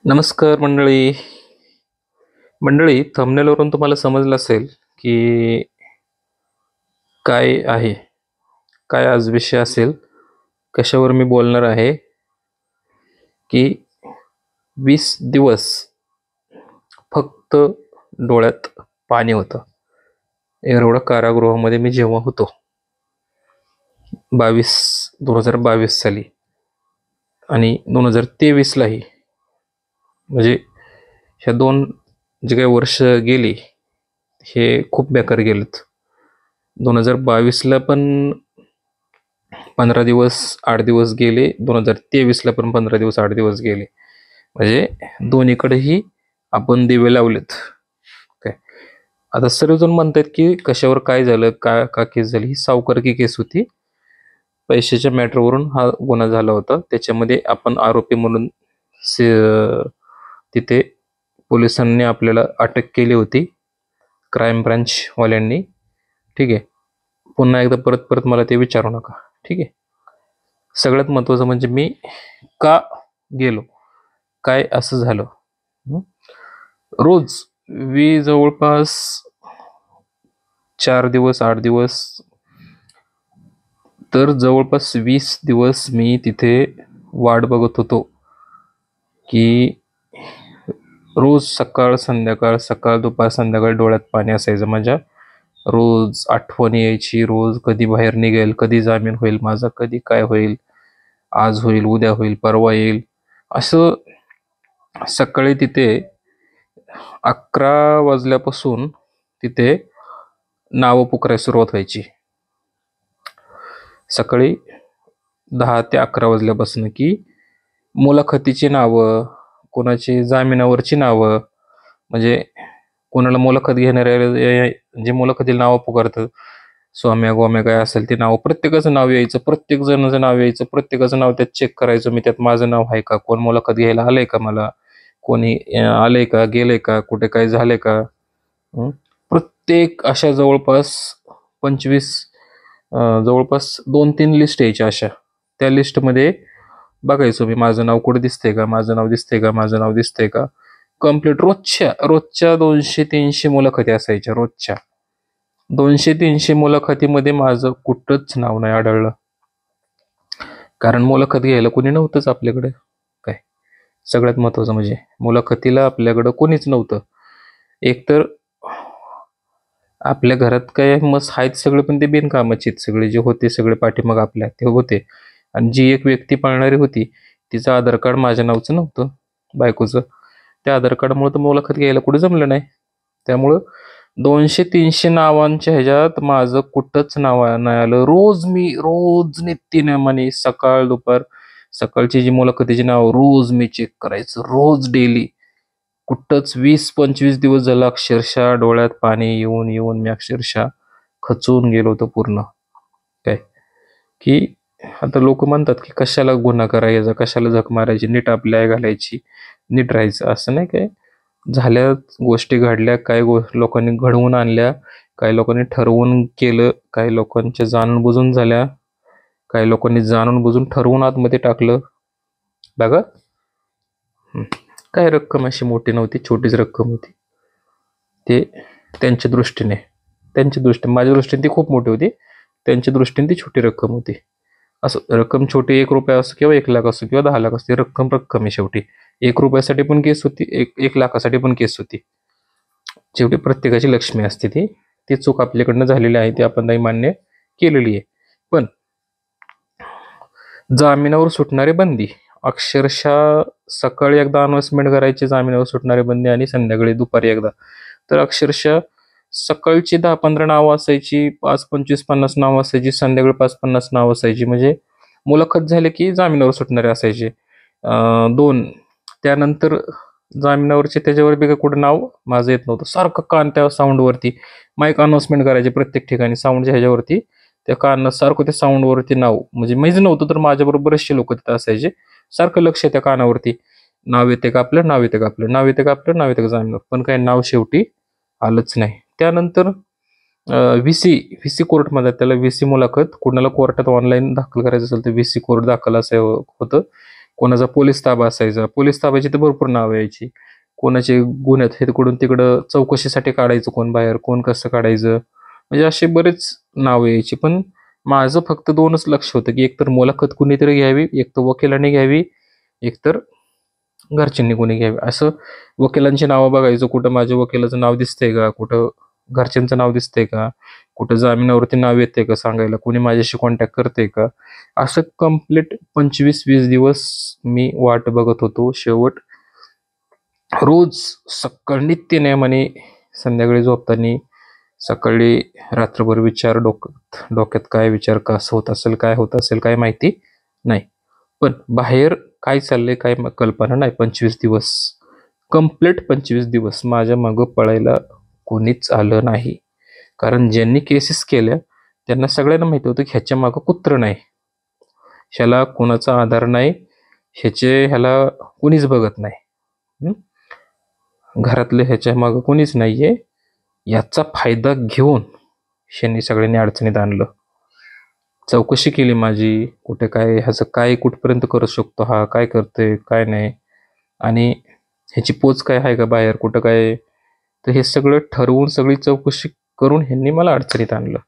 नमस्कार मंडळी. थंबनेलवरून तुम्हाला समजलं असेल की काय आहे, काय आज विषय असेल, कशावर मी बोलणार आहे की 20 दिवस फक्त डोळ्यात पाणी होतं. एवढं कारागृहामध्ये मी जेव्हा होतो 2022 साली आणि 2023लाही, म्हणजे ह्या दोन जे काही वर्ष गेली हे खूप बेकार गेलेत. 2022ला पण 15 दिवस 8 दिवस गेले, 2023ला पण 15 दिवस 8 दिवस गेले. म्हणजे दोन्हीकडेही आपण दिवे लावलेत. काय आता सर्वजण म्हणतात की कशावर काय झालं, का केस झाली. ही सावकारकी केस होती. पैशाच्या मॅटरवरून हा गुन्हा झाला होता. त्याच्यामध्ये आपण आरोपी म्हणून तिथे पोलिसांनी आपल्याला अटक केली होती, क्राईम ब्रांचवाल्यांनी. ठीक आहे. पुन्हा एकदा परत मला ते विचारू नका. ठीक आहे. सगळ्यात महत्त्वाचं म्हणजे मी का गेलो, काय असं झालं. रोज जवळपास 4 दिवस 8 दिवस तर जवळपास 20 दिवस मी तिथे वाट बघत होतो की रोज सकाळ संध्याकाळ, सकाळ दुपार संध्याकाळ डोळ्यात पाणी असायचं माझ्या. रोज आठवण यायची, रोज कधी बाहेर निघेल, कधी जामीन होईल माझा, कधी काय होईल, आज होईल, उद्या होईल, परवा येईल. असं सकाळी तिथे 11 वाजल्यापासून तिथे नावं पुकारायला सुरुवात व्हायची. सकाळी 10 ते 11 वाजल्यापासून की मुलाखतीची नावं, कोणाची जामिनावरची नावं, म्हणजे कोणाला मुलाखत घेणाऱ्या जे मुलाखतीला नावं पुकारतं, स्वाम्या गोम्या काय असेल ते नाव, प्रत्येकाचं नाव यायचं, प्रत्येक जणाचं नाव यायचं, प्रत्येकाचं नाव त्यात चेक करायचं मी. त्यात माझं नाव आहे का, कोण मुलाखत घ्यायला आलंय का, मला कोणी आलंय का, गेलंय का, कुठे काय झालंय का. प्रत्येक अशा जवळपास 25 जवळपास 2-3 लिस्ट यायच्या अशा. त्या लिस्टमध्ये बघायचो मी, माझं नाव कुठे दिसतंय का, माझं नाव दिसतंय का, माझं नाव दिसतंय का. कम्प्लीट रोजच्या 200-300 मुलाखती असायच्या. रोजच्या 200-300 मुलाखतीमध्ये माझं कुठंच नाव नाही आढळलं. कारण मुलाखत घ्यायला कोणी नव्हतंच आपल्याकडे. काय सगळ्यात महत्वाचं म्हणजे मुलाखतीला आपल्याकडं कोणीच नव्हतं. एकतर आपल्या घरात काय मस्त आहेत सगळे, पण ते बिनकामाचे सगळे जे होते, सगळे पाठीमाग आपल्या ते होते. आणि जी एक व्यक्ती पाळणारी होती तिचं आधार कार्ड माझ्या नावचं नव्हतं, बायकोचं. त्या आधार कार्डमुळे तर मुलाखत घ्यायला कुठे जमलं नाही. त्यामुळं 200-300 नावांच्या ह्याच्यात माझं कुठंच नाव नाही आलं. रोज नित्यनेमाने सकाळ दुपार, सकाळची जी मुलाखतीची नाव रोज मी चेक करायचं, रोज डेली. कुठंच 20-25 दिवस झालं अक्षरशः डोळ्यात पाणी येऊन येऊन मी अक्षरशः खचून गेलो होतो पूर्ण. काय की आता लोक म्हणतात की कशाला गुन्हा करायचा, कशाला झक मारायची, नीट आपल्या घालायची, नीट राहायचं. असं नाही. काय झाल्या गोष्टी घडल्या, काय लोकांनी घडवून आणल्या, काही लोकांनी ठरवून केलं, काही लोकांच्या जाणून बुजून झाल्या, काही लोकांनी जाणून बुजून ठरवून आतमध्ये टाकलं. बघा, काय रक्कम अशी मोठी नव्हती, छोटीच रक्कम होती. ते त्यांच्या दृष्टीने माझ्या दृष्टीने ती खूप मोठी होती, त्यांच्या दृष्टीने ती छोटी रक्कम होती. असं रक्कम छोटी 1 रुपया असो किंवा 1 लाख असो किंवा 10 लाख असते, रक्कम आहे शेवटी. 1 रुपयासाठी पण केस होती, 1 लाखासाठी पण केस होती. शेवटी प्रत्येकाची लक्ष्मी असते. ती चूक आपल्याकडनं झालेली आहे, ती आपण नाही मान्य केलेली आहे. पण जामिनावर सुटणारे बंदी, अक्षरशः सकाळी एकदा अनाउन्समेंट करायची जामिनावर सुटणारे बंदी आणि संध्याकाळी दुपारी एकदा. तर अक्षरशः सकाळची 10-15 नावं असायची, 5-25-50 नावं असायची, संध्याकाळी 5-50 नावं असायची. म्हणजे मुलाखत झाली की जामिनावर सुटणारे असायचे 2. त्यानंतर जामिनावरचे त्याच्यावर बी कुठं नाव माझं येत नव्हतं. सारखं कान त्या साऊंडवरती, माईक अनाउन्समेंट करायचे प्रत्येक ठिकाणी साऊंडच्या ह्याच्यावरती, त्या कान सारखं त्या साऊंडवरती नाव, म्हणजे माहीत नव्हतं तर माझ्याबरोबर बरेचसे लोक तिथं असायचे. सारखं लक्ष त्या कानावरती, नाव येते का आपलं, नाव येते का आपलं, नाव येते का आपलं, नाव येते का जामिनावर. पण काही नाव शेवटी आलंच नाही. त्यानंतर व्ही सी कोर्टमध्ये, त्याला व्ही सी मुलाखत, कुणाला कोर्टात ऑनलाईन दाखल करायचं असेल तर व्ही सी कोर्ट दाखल असं होतं. कोणाचा पोलीस ताबा असायचा, पोलीस ताब्याची तर भरपूर नावं यायची. कोणाचे गुन्ह्यात हे तिकडून तिकडं चौकशीसाठी काढायचं कोण बाहेर, कोण कसं काढायचं, म्हणजे असे बरेच नावं यायची. पण माझं फक्त 2च लक्ष होतं, की एकतर मुलाखत कुणीतरी घ्यावी, एकतर वकिलाने घ्यावी, एकतर घरच्यांनी कोणी घ्यावी. असं वकिलांची नावं बघायचं, कुठं माझ्या वकिलाचं नाव दिसतंय का, कुठं घरच्यांचं नाव दिसतंय का, कुठं जामिनावरती नाव येतंय का सांगायला, कोणी माझ्याशी कॉन्टॅक्ट करतंय का. असं कंप्लीट 25-20 दिवस मी वाट बघत होतो. शेवट रोज सकाळी नित्यनेमाने संध्याकाळी झोपताना, सकाळी रात्रभर विचार डोक्यात काय विचार, कसं होत असेल, काय होत असेल, काय माहिती नाही. पण बाहेर काय चाललंय काय कल्पना नाही. 25 दिवस, कंप्लीट 25 दिवस माझ्या मागं पळायला कोणीच आलं नाही. कारण ज्यांनी केसेस केल्या त्यांना सगळ्यांना माहिती होतं की ह्याच्या मागं कुत्रं नाही, ह्याला कोणाचा आधार नाही, ह्याला कोणीच बघत नाही, घरातले ह्याच्या मागं कोणीच नाहीये. याचा फायदा घेऊन ह्यांनी सगळ्यांनी अडचणीत आणलं. चौकशी केली माझी, कुठे काय ह्याचं काय कुठपर्यंत करू शकतो, हा काय करतोय काय नाही, आणि ह्याची पोच काय आहे का बाहेर कुठं काय. तर हे सगळं ठरवून सगळी चौकशी करून ह्यांनी मला अडचणीत आणलं.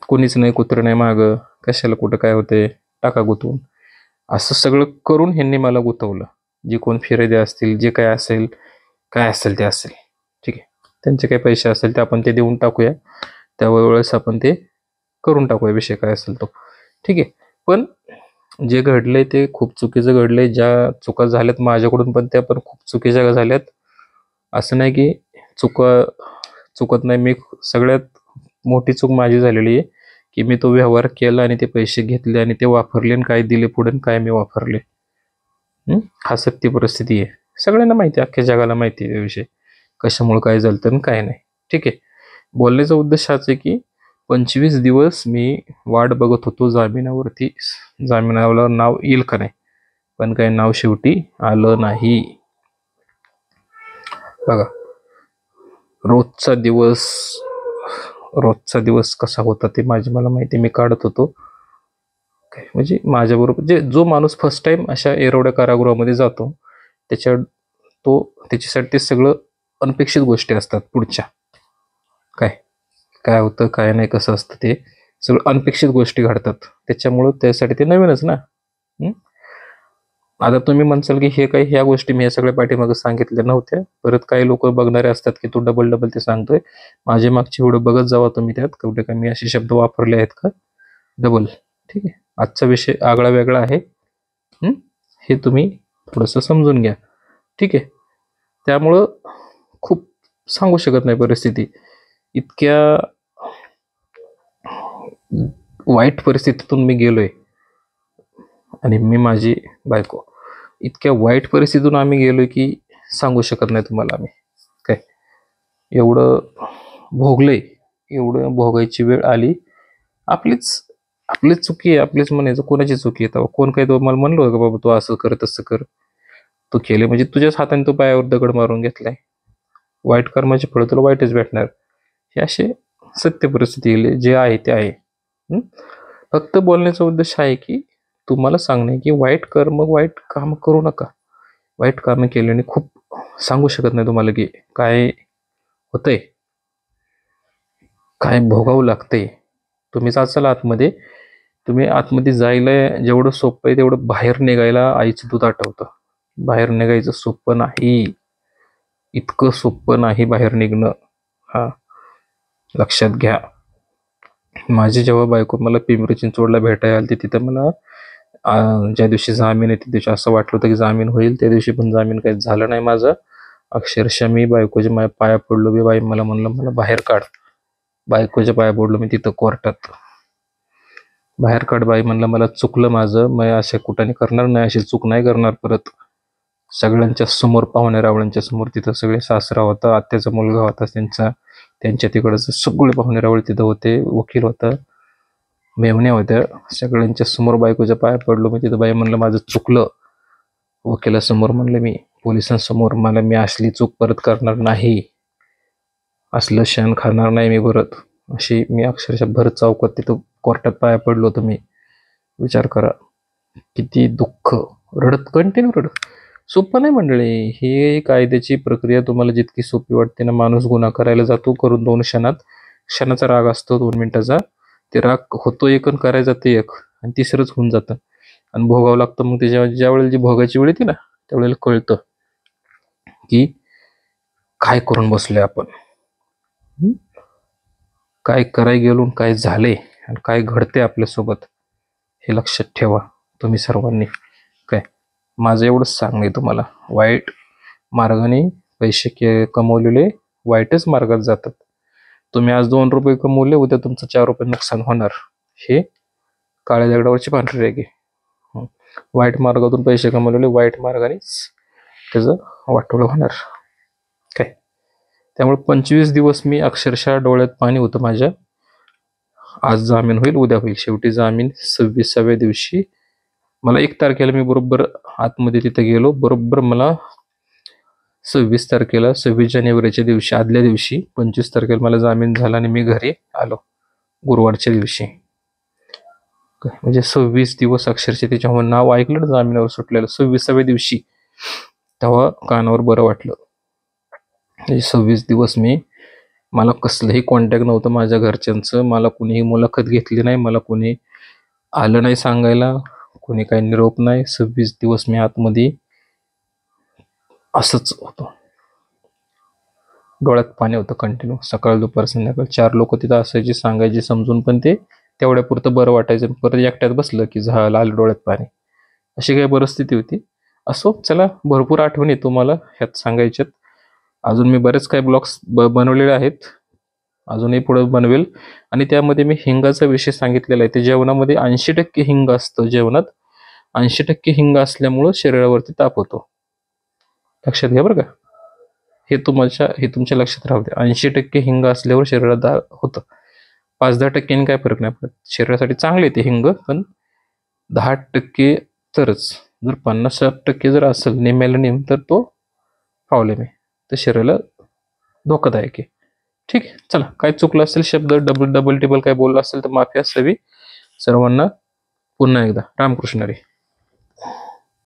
कोणीच नाही, कुत्रं नाही मागं, कशाला कुठं काय होते, टाका गुतवून. असं सगळं करून ह्यांनी मला गुतवलं. जे कोण फिरेदे असतील, जे काय असेल, काय असेल ते असेल, ठीक आहे, त्यांचे काही पैसे असेल ते आपण ते देऊन टाकूया, त्यावेळेस आपण ते करून टाकूया, विषय काय असेल तो, ठीक आहे. पण जे घडलंय ते खूप चुकीचं घडलंय. ज्या चुका झाल्यात माझ्याकडून पण त्या पण खूप चुकीच्या झाल्यात. असं नाही की चुकत नाही, मी सगळ्यात मोठी चूक माझी झालेली आहे की मी तो व्यवहार केला आणि ते पैसे घेतले आणि ते वापरले, आणि काय दिले पुढे काय मी वापरले. हा सत्य परिस्थिती आहे, सगळ्यांना माहिती आहे, अख्ख्या जगाला माहिती आहे त्याविषयी कशामुळे काय झालं तर काय नाही, ठीक आहे. बोलण्याचा उद्देश हाच आहे की 25 दिवस मी वाट बघत होतो जामिनावरती, जामिनावर नाव येईल का नाही, पण काही नाव शेवटी आलं नाही. बघा, रोजचा दिवस कसा होता ते मला माहिती, मी काढत होतो. म्हणजे माझ्याबरोबर जो माणूस फर्स्ट टाइम अशा एरवड्या कारागृहामध्ये जातो त्याच्यासाठी सगळं अनपेक्षित गोष्टी असतात पुढच्या, काय होतं काय नाही, कसं असतं ते सगळं अनपेक्षित गोष्टी घडतात, त्याच्यामुळं त्यासाठी ते नवीनच ना. आता तुम्ही म्हणसाल की ह्या गोष्टी मी या सगळ्या पाठीमागं सांगितल्या नव्हत्या. परत काही लोक बघणारे असतात की तू डबल ते सांगतोय. माझे मागचे व्हिडिओ बघत जावा तुम्ही, त्यात कुठे काय मी असे शब्द वापरले आहेत का डबल, ठीक आहे. आजचा विषय आगळा वेगळा आहे, हे तुम्ही थोडंसं समजून घ्या, ठीक आहे. त्यामुळं खूप सांगू शकत नाही परिस्थिती, इतक्या वाईट परिस्थितीतून मी गेलोय, आणि मी माझी बायको इतक्या वाईट परिस्थितीतून आम्ही गेलोय की सांगू शकत नाही तुम्हाला. आम्ही काय एवढं भोगलंय, एवढं भोगायची वेळ आली. आपलीच चुकी आहे, आपलीच म्हणायचं कोणाची चुकी आहे तेव्हा. कोण काही तो मला म्हणलो का बाबा तू असं कर तसं कर, तू केले म्हणजे तुझ्याच हाताने तो पायावर दगड मारून घेतलाय, वाईट कर्माचे फळ तुला वाईटच भेटणार. हे असे सत्य परिस्थिती जे आहे ते आहे. फक्त बोलण्याचा उद्देश आहे की तुम्हाला सांगणे की वाईट काम करू नका. वाईट कामं केल्याने खूप सांगू शकत नाही तुम्हाला की काय होतंय, काय भोगावं लागतंय. तुम्ही जाचाल आतमध्ये, तुम्ही आतमध्ये जायला जेवढं सोपं आहे तेवढं बाहेर निघायला आईचं दूध आठवतं. बाहेर निघायचं सोपं नाही, इतकं सोपं नाही बाहेर निघणं, हा लक्षात घ्या. माझी जेव्हा बायको मला पिंपरी चिंचवडला भेटायला आली, तिथं मला ज्या दिवशी जामीन आहे त्या दिवशी असं वाटलं होतं की जामीन होईल, त्या दिवशी पण जामीन काही झालं नाही माझं. अक्षरशः मी बायकोच्या माझ्या पाया पडलो, मी बाई मला म्हणलं मला बाहेर काढ, बायकोच्या पाया पडलो मी तिथं कोर्टात, बाहेर काढ बाई म्हणलं, मला चुकलं माझं, मी अशा कुठाने करणार नाही, अशी चूक नाही करणार परत. सगळ्यांच्या समोर, पाहुणे रावळ्यांच्या समोर, तिथं सगळे सासरा होता, आत्याचा मुलगा होता, त्यांच्या तिकडचं सगळे पाहुणे रावळे तिथं होते, वकील होता, मेवण्या होत्या, सगळ्यांच्या समोर बायकोच्या पाया पडलो मी तिथं. बाई म्हणलं माझं चुकलं, वकिलासमोर म्हणलं मी, पोलिसांसमोर, मला मी असली चूक परत करणार नाही, असलं क्षण खाणार नाही मी परत, अशी मी अक्षरशः भर चौकात तिथं कोर्टात पाया पडलो होतो मी. विचार करा किती दुःख, रडत कंटिन्यू रडत. सोपं नाही मंडळी, ही कायद्याची प्रक्रिया तुम्हाला जितकी सोपी वाटते ना, माणूस गुन्हा करायला जातो करून 2 क्षणात, क्षणाचा राग असतो 2 मिनिटाचा, ते राग होतो एक आणि करायचं ते एक, आणि तिसरंच होऊन जातं आणि भोगावं लागतं. मग त्याच्या ज्या वेळेला जी भोगायची वेळ येते ना, त्यावेळेला कळतं की काय करून बसलोय आपण, काय कराय गेलो, काय झाले आणि काय घडते आपल्यासोबत, हे लक्षात ठेवा तुम्ही सर्वांनी. काय माझं एवढंच सांगणं आहे तुम्हाला, वाईट मार्गाने पैसे कमवलेले वाईटच मार्गात जातात. तुम्ही आज 2 रुपये कमवले, उद्या तुमचं 4 रुपये नुकसान होणार. हे काळ्या दगडावरची पांढरी रेघ आहे. वाईट मार्गातून पैसे कमवलेले वाईट मार्गानेच त्याचं वाटोळं होणार. काय त्यामुळे 25 दिवस मी अक्षरशः डोळ्यात पाणी होतं माझ्या. आज जामीन होईल, उद्या होईल, शेवटी जामीन 26व्या दिवशी. मला 1 तारखेला मी बरोबर आतमध्ये तिथे गेलो, बरोबर मला 26 तारखेला 26 जानेवारीच्या दिवशी आदल्या दिवशी 25 तारखेला मला जामीन झाला आणि मी घरी आलो गुरुवारच्या दिवशी. म्हणजे 26 दिवस अक्षरशः त्याच्यावर नाव ऐकलं ना जामिनावर सुटलेलं 26व्या दिवशी, तेव्हा कानावर बरं वाटलं. 26 दिवस मला कसलंही कॉन्टॅक्ट नव्हतं माझ्या घरच्यांचं, मला कुणीही मुलाखत घेतली नाही, मला कोणी आलं नाही सांगायला, कोणी काही निरोप नाही. 26 दिवस मी आतमध्ये असंच होतो, डोळ्यात पाणी होतं कंटिन्यू. सकाळ दुपार संध्याकाळ 4 लोक तिथं असायची, सांगायची समजून, पण ते तेवढ्यापुरतं बरं वाटायचं. परत एकट्यात बसलं की झालं, आलं डोळ्यात पाणी. अशी काही परिस्थिती होती. असो, चला, भरपूर आठवणी तुम्हाला ह्यात सांगायच्यात. अजून मी बरेच काही ब्लॉग्स बनवलेले आहेत, अजूनही पुढे बनवेल. आणि त्यामध्ये मी हिंगाचा विषय सांगितलेला आहे. ते जेवणामध्ये 80% हिंग असतं, जेवणात 80% हिंग असल्यामुळं शरीरावरती ताप होतो. लक्षात घ्या बरं का, हे तुमच्या लक्षात राहू द्या. 80% हिंग असल्यावर शरीरात होतं. 5-10% काय फरक नाही पडत, शरीरासाठी चांगले ते हिंग, पण 10% तरच. जर 50-60% जर असेल निम्याला नेम, तर तो प्रॉब्लेम आहे, तर शरीराला धोकादायक आहे. ठीक आहे, चला, काय चुकलं असेल, शब्द डबल टेबल काय बोलला असेल तर माफी असावी. सर्वांना पुन्हा एकदा रामकृष्ण हरी.